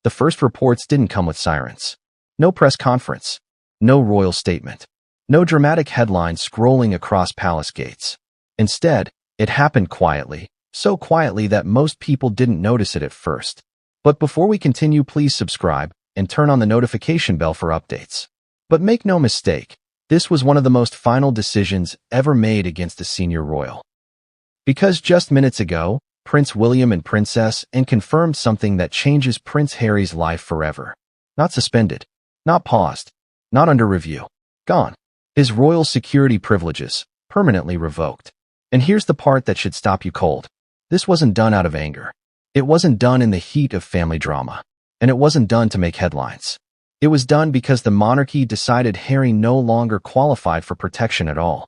The first reports didn't come with sirens. No press conference. No royal statement. No dramatic headline scrolling across palace gates. Instead, it happened quietly, so quietly that most people didn't notice it at first. But before we continue, please subscribe and turn on the notification bell for updates. But make no mistake, this was one of the most final decisions ever made against a senior royal. Because just minutes ago, Prince William and Princess Anne confirmed something that changes Prince Harry's life forever. Not suspended, not paused, not under review. Gone. His royal security privileges, permanently revoked. And here's the part that should stop you cold. This wasn't done out of anger. It wasn't done in the heat of family drama. And it wasn't done to make headlines. It was done because the monarchy decided Harry no longer qualified for protection at all.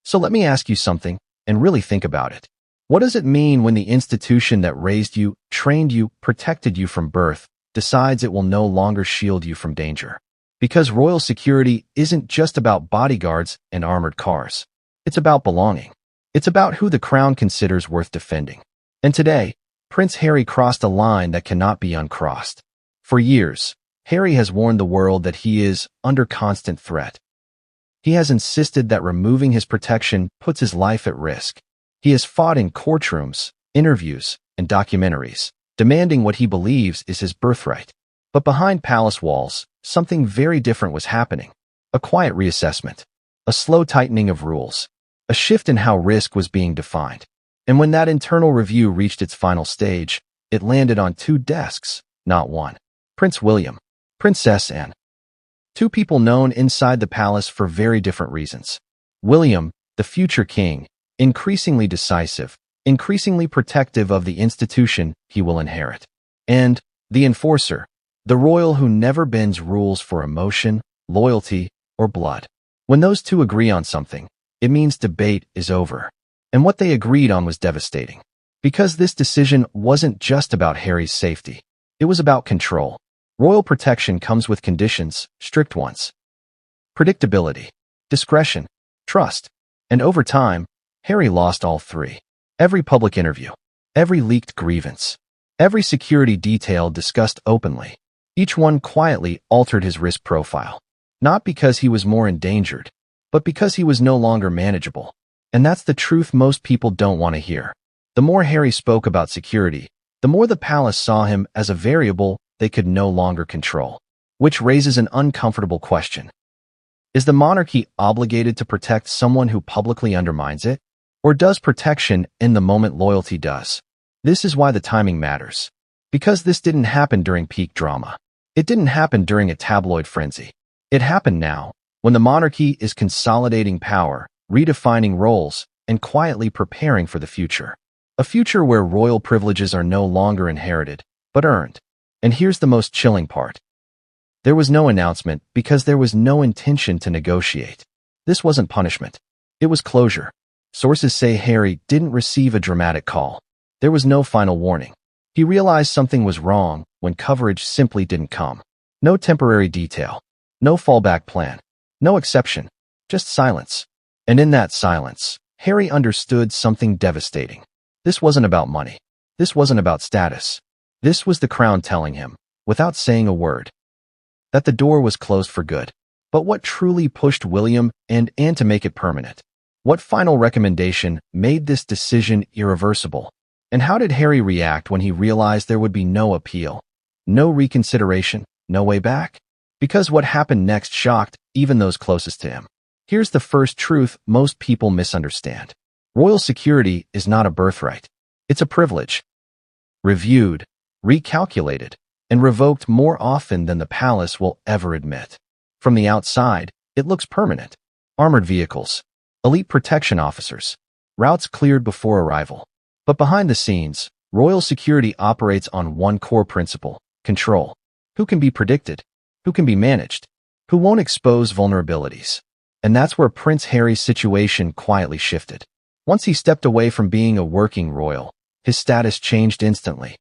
So let me ask you something, and really think about it. What does it mean when the institution that raised you, trained you, protected you from birth, decides it will no longer shield you from danger? Because royal security isn't just about bodyguards and armored cars. It's about belonging. It's about who the crown considers worth defending. And today, Prince Harry crossed a line that cannot be uncrossed. For years, Harry has warned the world that he is under constant threat. He has insisted that removing his protection puts his life at risk. He has fought in courtrooms, interviews, and documentaries, demanding what he believes is his birthright. But behind palace walls, something very different was happening. A quiet reassessment, a slow tightening of rules, a shift in how risk was being defined. And when that internal review reached its final stage, it landed on two desks, not one. Prince William, Princess Anne. Two people known inside the palace for very different reasons. William, the future king, increasingly decisive, increasingly protective of the institution he will inherit. And the enforcer, the royal who never bends rules for emotion, loyalty, or blood. When those two agree on something, it means debate is over. And what they agreed on was devastating. Because this decision wasn't just about Harry's safety. It was about control. Royal protection comes with conditions, strict ones. Predictability, discretion, trust. And over time, Harry lost all three. Every public interview, every leaked grievance, every security detail discussed openly. Each one quietly altered his risk profile. Not because he was more endangered, but because he was no longer manageable. And that's the truth most people don't want to hear. The more Harry spoke about security, the more the palace saw him as a variable they could no longer control. Which raises an uncomfortable question. Is the monarchy obligated to protect someone who publicly undermines it? Or does protection end the moment loyalty does? This is why the timing matters. Because this didn't happen during peak drama. It didn't happen during a tabloid frenzy. It happened now, when the monarchy is consolidating power, redefining roles, and quietly preparing for the future. A future where royal privileges are no longer inherited, but earned. And here's the most chilling part. There was no announcement because there was no intention to negotiate. This wasn't punishment. It was closure. Sources say Harry didn't receive a dramatic call. There was no final warning. He realized something was wrong when coverage simply didn't come. No temporary detail. No fallback plan. No exception. Just silence. And in that silence, Harry understood something devastating. This wasn't about money. This wasn't about status. This was the crown telling him, without saying a word, that the door was closed for good. But what truly pushed William and Anne to make it permanent? What final recommendation made this decision irreversible? And how did Harry react when he realized there would be no appeal, no reconsideration, no way back? Because what happened next shocked even those closest to him. Here's the first truth most people misunderstand. Royal security is not a birthright. It's a privilege. Reviewed, recalculated, and revoked more often than the palace will ever admit. From the outside, it looks permanent. Armored vehicles, elite protection officers, routes cleared before arrival. But behind the scenes, royal security operates on one core principle: control. Who can be predicted? Who can be managed? Who won't expose vulnerabilities? And that's where Prince Harry's situation quietly shifted. Once he stepped away from being a working royal, his status changed instantly.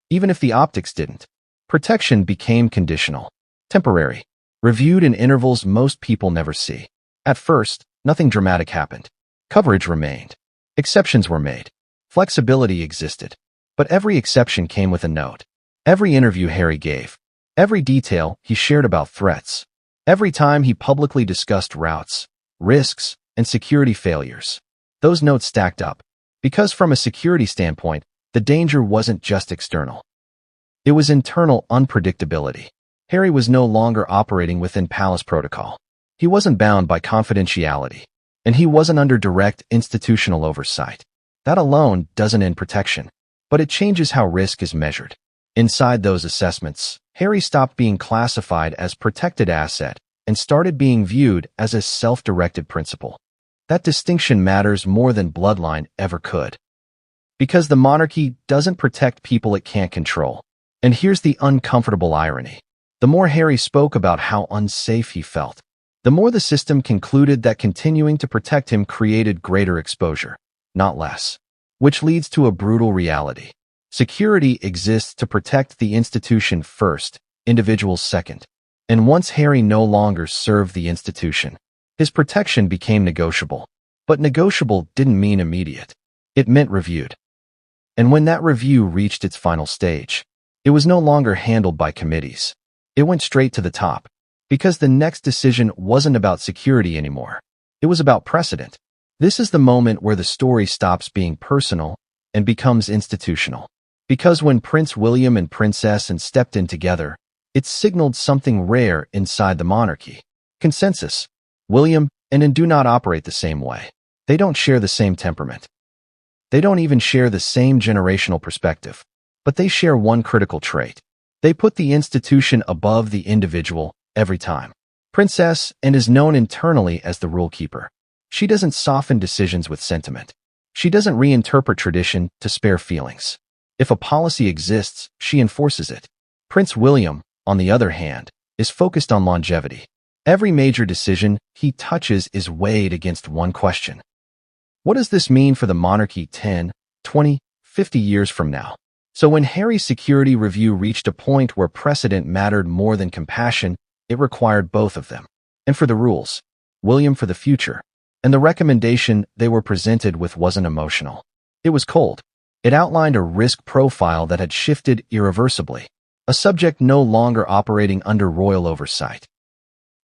Even if the optics didn't. Protection became conditional, temporary, reviewed in intervals most people never see. At first, nothing dramatic happened. Coverage remained. Exceptions were made. Flexibility existed. But every exception came with a note. Every interview Harry gave, every detail he shared about threats, every time he publicly discussed routes, risks, and security failures. Those notes stacked up, because from a security standpoint, the danger wasn't just external. It was internal unpredictability. Harry was no longer operating within palace protocol. He wasn't bound by confidentiality, and he wasn't under direct institutional oversight. That alone doesn't end protection, but it changes how risk is measured. Inside those assessments, Harry stopped being classified as protected asset and started being viewed as a self-directed principal. That distinction matters more than bloodline ever could. Because the monarchy doesn't protect people it can't control. And here's the uncomfortable irony. The more Harry spoke about how unsafe he felt, the more the system concluded that continuing to protect him created greater exposure, not less. Which leads to a brutal reality. Security exists to protect the institution first, individuals second. And once Harry no longer served the institution, his protection became negotiable. But negotiable didn't mean immediate. It meant reviewed. And when that review reached its final stage, it was no longer handled by committees. It went straight to the top, because the next decision wasn't about security anymore. It was about precedent. This is the moment where the story stops being personal and becomes institutional. Because when Prince William and Princess Anne stepped in together, it signaled something rare inside the monarchy. Consensus. William and Anne do not operate the same way. They don't share the same temperament. They don't even share the same generational perspective. But they share one critical trait. They put the institution above the individual every time. Princess Anne is known internally as the rule keeper. She doesn't soften decisions with sentiment. She doesn't reinterpret tradition to spare feelings. If a policy exists, she enforces it. Prince William, on the other hand, is focused on longevity. Every major decision he touches is weighed against one question. What does this mean for the monarchy 10, 20, 50 years from now? So when Harry's security review reached a point where precedent mattered more than compassion, it required both of them. And for the rules, William for the future. And the recommendation they were presented with wasn't emotional. It was cold. It outlined a risk profile that had shifted irreversibly. A subject no longer operating under royal oversight.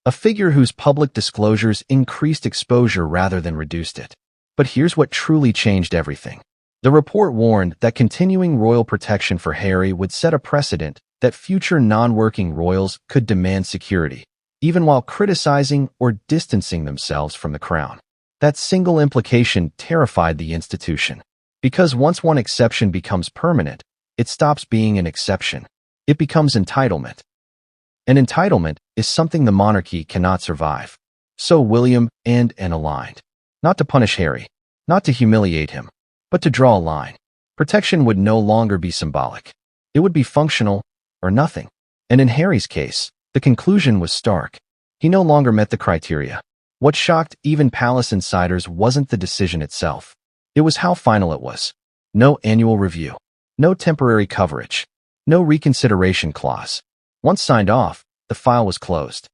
A figure whose public disclosures increased exposure rather than reduced it. But here's what truly changed everything. The report warned that continuing royal protection for Harry would set a precedent that future non-working royals could demand security, even while criticizing or distancing themselves from the crown. That single implication terrified the institution. Because once one exception becomes permanent, it stops being an exception. It becomes entitlement. And entitlement is something the monarchy cannot survive. So William and Anne aligned. Not to punish Harry, not to humiliate him, but to draw a line. Protection would no longer be symbolic. It would be functional or nothing. And in Harry's case, the conclusion was stark. He no longer met the criteria. What shocked even palace insiders wasn't the decision itself. It was how final it was. No annual review. No temporary coverage. No reconsideration clause. Once signed off, the file was closed.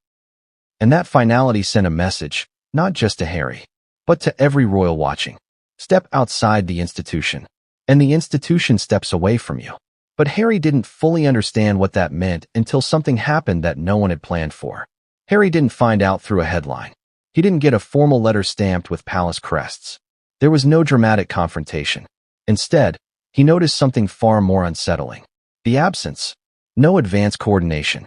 And that finality sent a message, not just to Harry, but to every royal watching. Step outside the institution, and the institution steps away from you. But Harry didn't fully understand what that meant until something happened that no one had planned for. Harry didn't find out through a headline. He didn't get a formal letter stamped with palace crests. There was no dramatic confrontation. Instead, he noticed something far more unsettling. The absence. No advance coordination.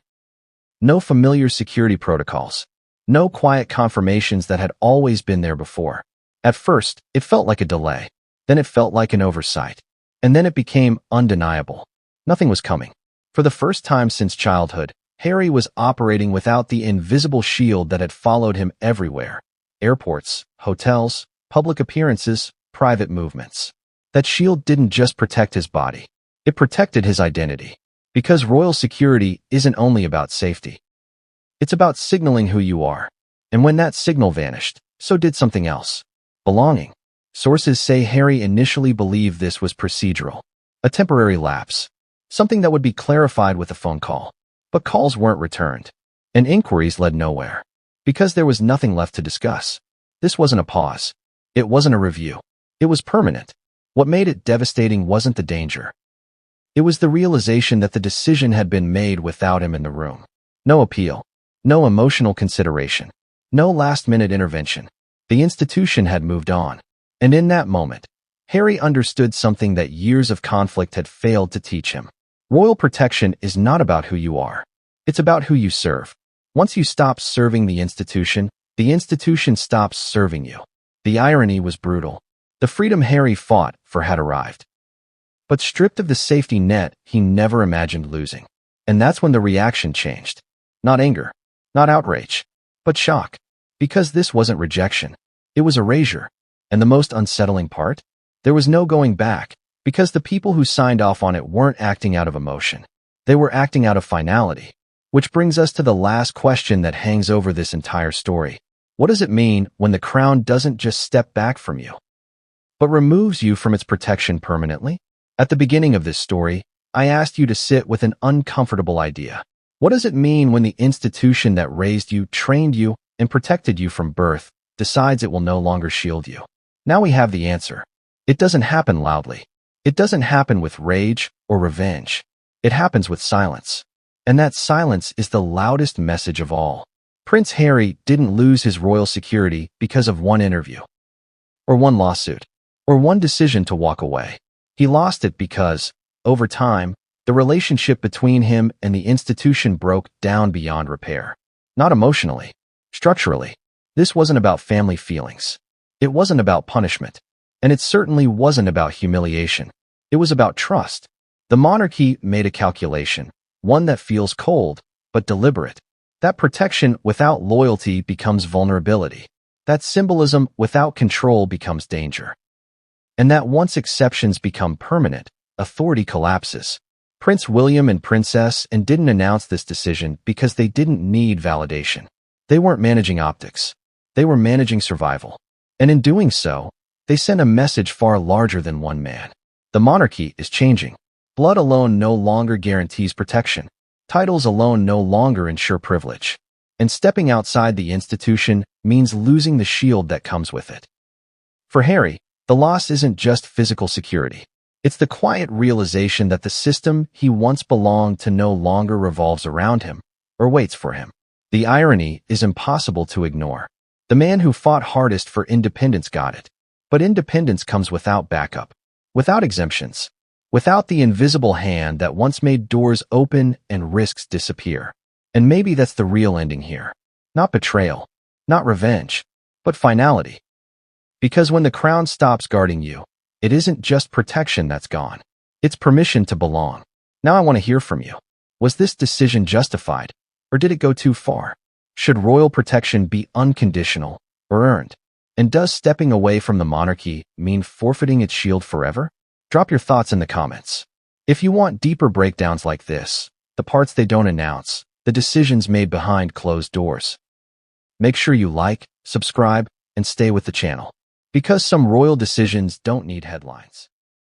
No familiar security protocols. No quiet confirmations that had always been there before. At first, it felt like a delay. Then it felt like an oversight. And then it became undeniable. Nothing was coming. For the first time since childhood, Harry was operating without the invisible shield that had followed him everywhere. Airports, hotels, public appearances, private movements. That shield didn't just protect his body. It protected his identity. Because royal security isn't only about safety. It's about signaling who you are. And when that signal vanished, so did something else. Belonging. Sources say Harry initially believed this was procedural. A temporary lapse. Something that would be clarified with a phone call. But calls weren't returned. And inquiries led nowhere. Because there was nothing left to discuss. This wasn't a pause. It wasn't a review. It was permanent. What made it devastating wasn't the danger. It was the realization that the decision had been made without him in the room. No appeal. No emotional consideration. No last-minute intervention. The institution had moved on. And in that moment, Harry understood something that years of conflict had failed to teach him. Royal protection is not about who you are. It's about who you serve. Once you stop serving the institution stops serving you. The irony was brutal. The freedom Harry fought for had arrived. But stripped of the safety net he never imagined losing. And that's when the reaction changed. Not anger, not outrage, but shock. Because this wasn't rejection. It was erasure. And the most unsettling part? There was no going back, because the people who signed off on it weren't acting out of emotion. They were acting out of finality. Which brings us to the last question that hangs over this entire story. What does it mean when the crown doesn't just step back from you, but removes you from its protection permanently? At the beginning of this story, I asked you to sit with an uncomfortable idea. What does it mean when the institution that raised you, trained you, and protected you from birth decides it will no longer shield you? Now we have the answer. It doesn't happen loudly. It doesn't happen with rage or revenge. It happens with silence. And that silence is the loudest message of all. Prince Harry didn't lose his royal security because of one interview, or one lawsuit, or one decision to walk away. He lost it because, over time, the relationship between him and the institution broke down beyond repair. Not emotionally, structurally. This wasn't about family feelings. It wasn't about punishment. And it certainly wasn't about humiliation. It was about trust. The monarchy made a calculation, one that feels cold, but deliberate. That protection without loyalty becomes vulnerability. That symbolism without control becomes danger. And that once exceptions become permanent, authority collapses. Prince William and Princess Anne didn't announce this decision because they didn't need validation. They weren't managing optics. They were managing survival. And in doing so, they sent a message far larger than one man. The monarchy is changing. Blood alone no longer guarantees protection. Titles alone no longer ensure privilege. And stepping outside the institution means losing the shield that comes with it. For Harry, the loss isn't just physical security. It's the quiet realization that the system he once belonged to no longer revolves around him or waits for him. The irony is impossible to ignore. The man who fought hardest for independence got it. But independence comes without backup, without exemptions, without the invisible hand that once made doors open and risks disappear. And maybe that's the real ending here. Not betrayal, not revenge, but finality. Because when the crown stops guarding you, it isn't just protection that's gone. It's permission to belong. Now I want to hear from you. Was this decision justified, or did it go too far? Should royal protection be unconditional or earned? And does stepping away from the monarchy mean forfeiting its shield forever? Drop your thoughts in the comments. If you want deeper breakdowns like this, the parts they don't announce, the decisions made behind closed doors, make sure you like, subscribe, and stay with the channel. Because some royal decisions don't need headlines.